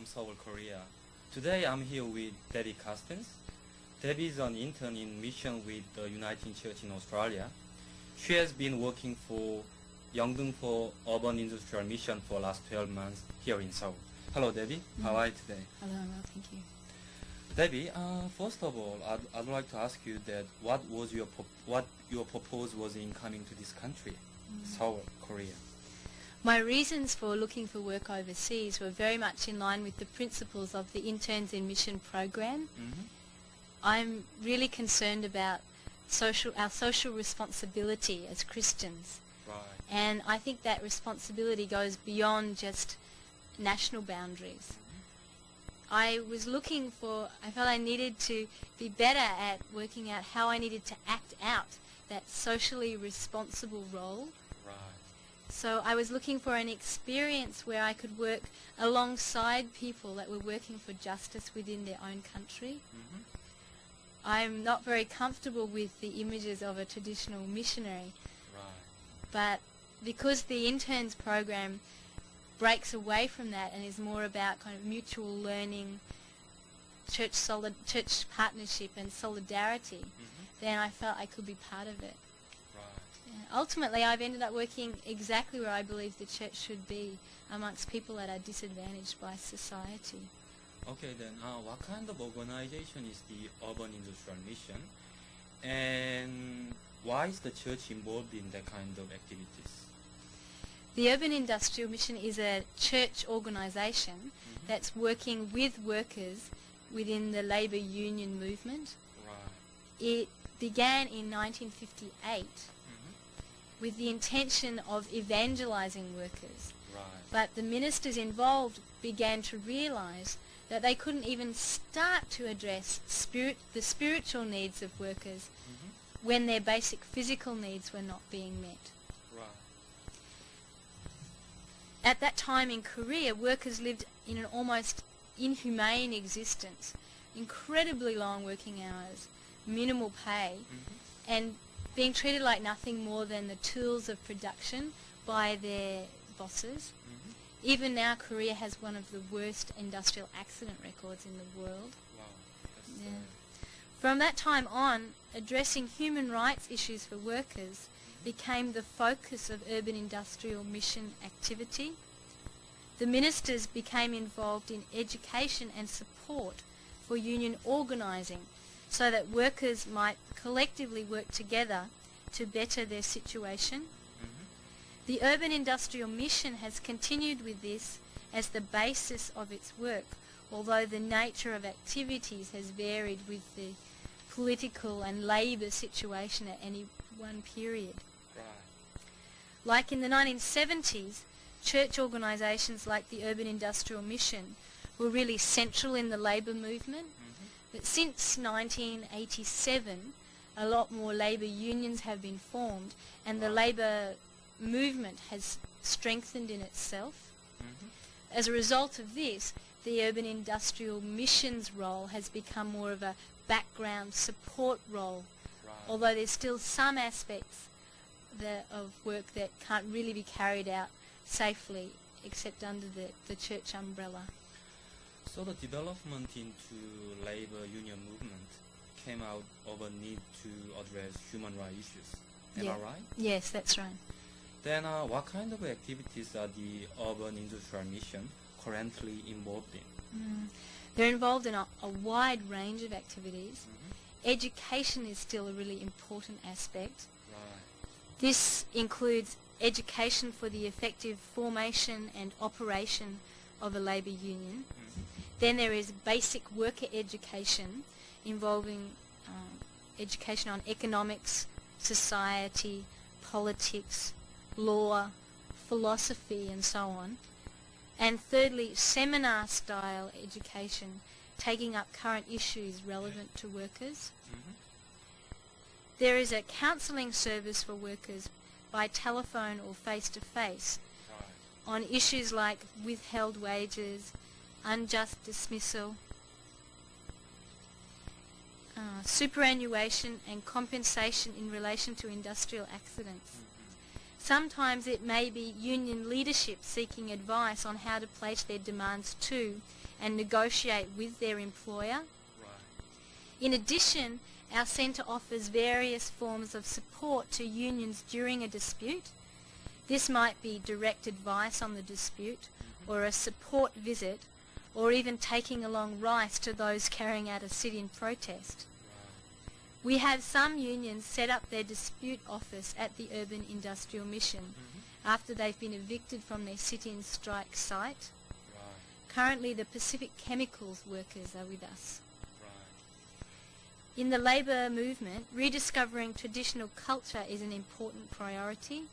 from Seoul, Korea. Today I'm here with Debbie Kasten's. Debbie is an intern in mission with the Uniting Church in Australia. She has been working for Yeongdeung Urban Industrial Mission for last 12 months here in Seoul. Hello, Debbie. How are you today? Hello, well, thank you. Debbie, first of all, I'd like to ask you that what your purpose was in coming to this country, Seoul, Korea? My reasons for looking for work overseas were very much in line with the principles of the Interns in Mission program. I'm really concerned about our social responsibility as Christians. Right. And I think that responsibility goes beyond just national boundaries. I felt I needed to be better at working out how I needed to act out that socially responsible role. Right. So I was looking for an experience where I could work alongside people that were working for justice within their own country. I'm not very comfortable with the images of a traditional missionary. Right. But because the interns program breaks away from that and is more about kind of mutual learning, church partnership and solidarity, then I felt I could be part of it. Right. Yeah. Ultimately, I've ended up working exactly where I believe the church should be, amongst people that are disadvantaged by society. Okay, then what kind of organization is the Urban Industrial Mission, and why is the church involved in that kind of activities? The Urban Industrial Mission is a church organization that's working with workers within the labour union movement. Right. It began in 1958 with the intention of evangelizing workers. Right. But the ministers involved began to realise that they couldn't even start to address the spiritual needs of workers when their basic physical needs were not being met. Right. At that time in Korea, workers lived in an almost inhumane existence, incredibly long working hours, minimal pay, and being treated like nothing more than the tools of production by their bosses. Even now, Korea has one of the worst industrial accident records in the world. Wow. Yeah. From that time on, addressing human rights issues for workers became the focus of Urban Industrial Mission activity. The ministers became involved in education and support for union organising so that workers might collectively work together to better their situation. The Urban Industrial Mission has continued with this as the basis of its work, although the nature of activities has varied with the political and labour situation at any one period. Right. Like in the 1970s, church organisations like the Urban Industrial Mission were really central in the labour movement. But since 1987, a lot more labour unions have been formed and the labour movement has strengthened in itself. As a result of this, the Urban Industrial Mission's role has become more of a background support role, although there's still some aspects of work that can't really be carried out safely except under the church umbrella. So the development into labor union movement came out of a need to address human rights issues. Am I right? Yes, that's right. Then what kind of activities are the Urban Industrial Mission currently involved in? They're involved in a wide range of activities. Education is still a really important aspect. Right. This includes education for the effective formation and operation of a labour union. Then there is basic worker education involving education on economics, society, politics, law, philosophy and so on. And thirdly, seminar-style education taking up current issues relevant to workers. There is a counselling service for workers by telephone or face-to-face on issues like withheld wages, unjust dismissal, superannuation and compensation in relation to industrial accidents. Sometimes it may be union leadership seeking advice on how to place their demands to and negotiate with their employer. Right. In addition, our centre offers various forms of support to unions during a dispute. This might be direct advice on the dispute, or a support visit, or even taking along rice to those carrying out a sit-in protest. Right. We have some unions set up their dispute office at the Urban Industrial Mission after they've been evicted from their sit-in strike site. Right. Currently, the Pacific Chemicals workers are with us. Right. In the labour movement, rediscovering traditional culture is an important priority.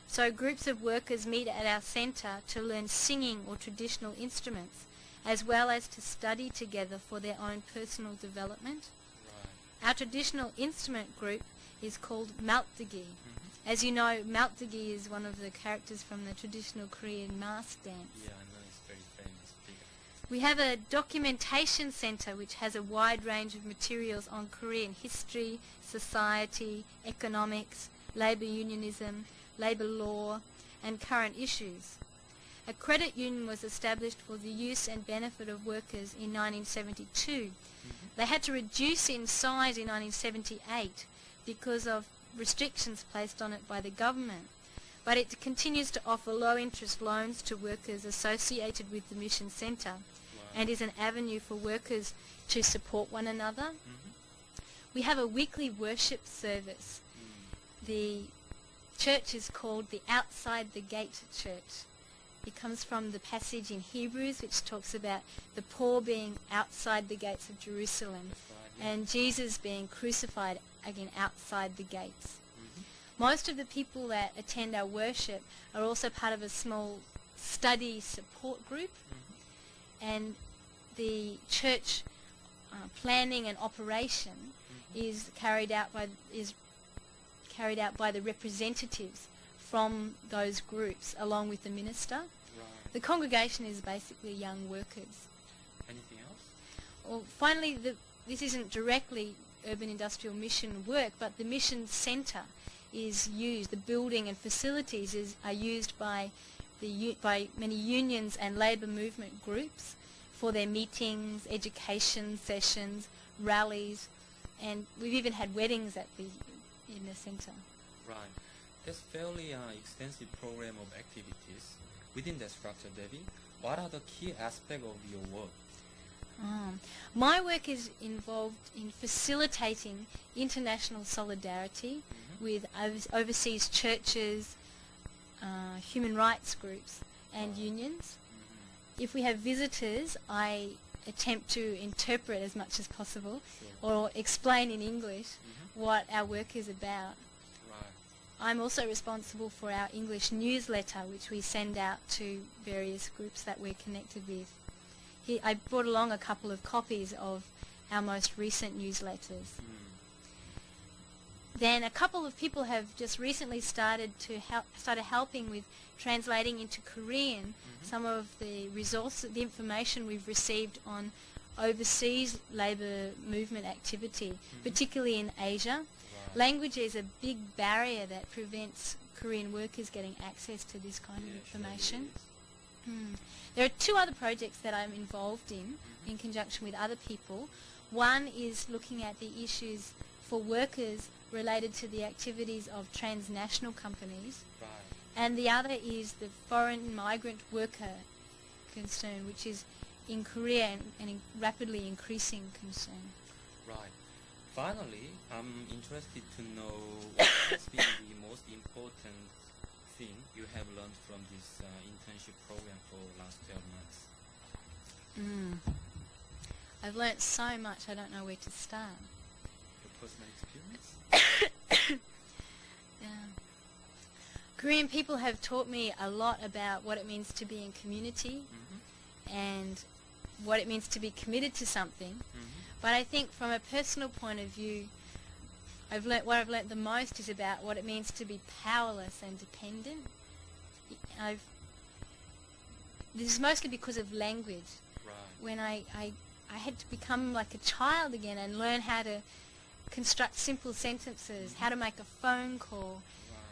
So groups of workers meet at our centre to learn singing or traditional instruments, as well as to study together for their own personal development. Right. Our traditional instrument group is called Maltdagi. As you know, Maltdagi is one of the characters from the traditional Korean mask dance. Yeah, I know it's very famous figure. We have a documentation centre which has a wide range of materials on Korean history, society, economics, labour unionism, labour law and current issues. A credit union was established for the use and benefit of workers in 1972. They had to reduce in size in 1978 because of restrictions placed on it by the government. But it continues to offer low-interest loans to workers associated with the Mission Centre and is an avenue for workers to support one another. We have a weekly worship service. The church is called the Outside the Gate Church. It comes from the passage in Hebrews which talks about the poor being outside the gates of Jerusalem and Jesus being crucified again outside the gates. Most of the people that attend our worship are also part of a small study support group, and the church planning and operation is carried out by the representatives from those groups along with the minister. Right. The congregation is basically young workers. Anything else? Well, finally, this isn't directly Urban Industrial Mission work, but the Mission Centre is used, the building and facilities are used by many unions and labour movement groups for their meetings, education sessions, rallies, and we've even had weddings in the centre. Right. There's fairly extensive program of activities within that structure, Debbie. What are the key aspects of your work? My work is involved in facilitating international solidarity with overseas churches, human rights groups and unions. If we have visitors, I attempt to interpret as much as possible or explain in English what our work is about. Right. I'm also responsible for our English newsletter, which we send out to various groups that we're connected with. I brought along a couple of copies of our most recent newsletters. Then a couple of people have just recently started helping with translating into Korean some of the resources, the information we've received on overseas labour movement activity, particularly in Asia. Right. Language is a big barrier that prevents Korean workers getting access to this kind of information. There are two other projects that I'm involved in conjunction with other people. One is looking at the issues for workers related to the activities of transnational companies. Right. And the other is the foreign migrant worker concern, which is in Korea and rapidly increasing concern. Right. Finally, I'm interested to know what has been the most important thing you have learned from this internship program for the last 12 months. I've learnt so much, I don't know where to start. Your personal experience? Korean people have taught me a lot about what it means to be in community and what it means to be committed to something. But I think from a personal point of view, what I've learnt the most is about what it means to be powerless and dependent. This is mostly because of language. Right. When I had to become like a child again and learn how to construct simple sentences, how to make a phone call.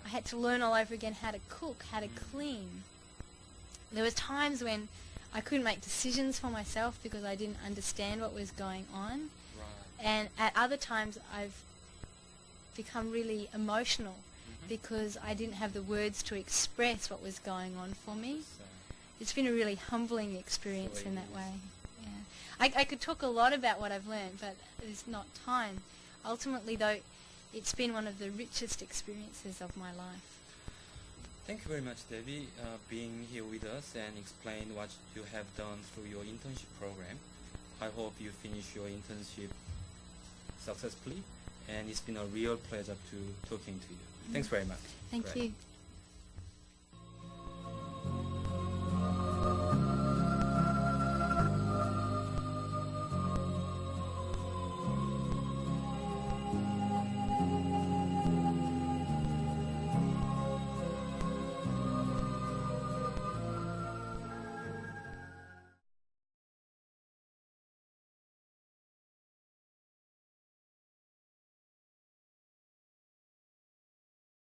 I had to learn all over again how to cook, how to clean. There was times when I couldn't make decisions for myself because I didn't understand what was going on. Right. And at other times I've become really emotional because I didn't have the words to express what was going on for me. So, It's been a really humbling experience So in it that is. way. Yeah. I could talk a lot about what I've learned, but there's not time. Ultimately, though, it's been one of the richest experiences of my life. thank you very much, Debbie, being here with us and explain what you have done through your internship program. I hope you finish your internship successfully, and it's been a real pleasure to talking to you. Thanks very much. Thank Great. you.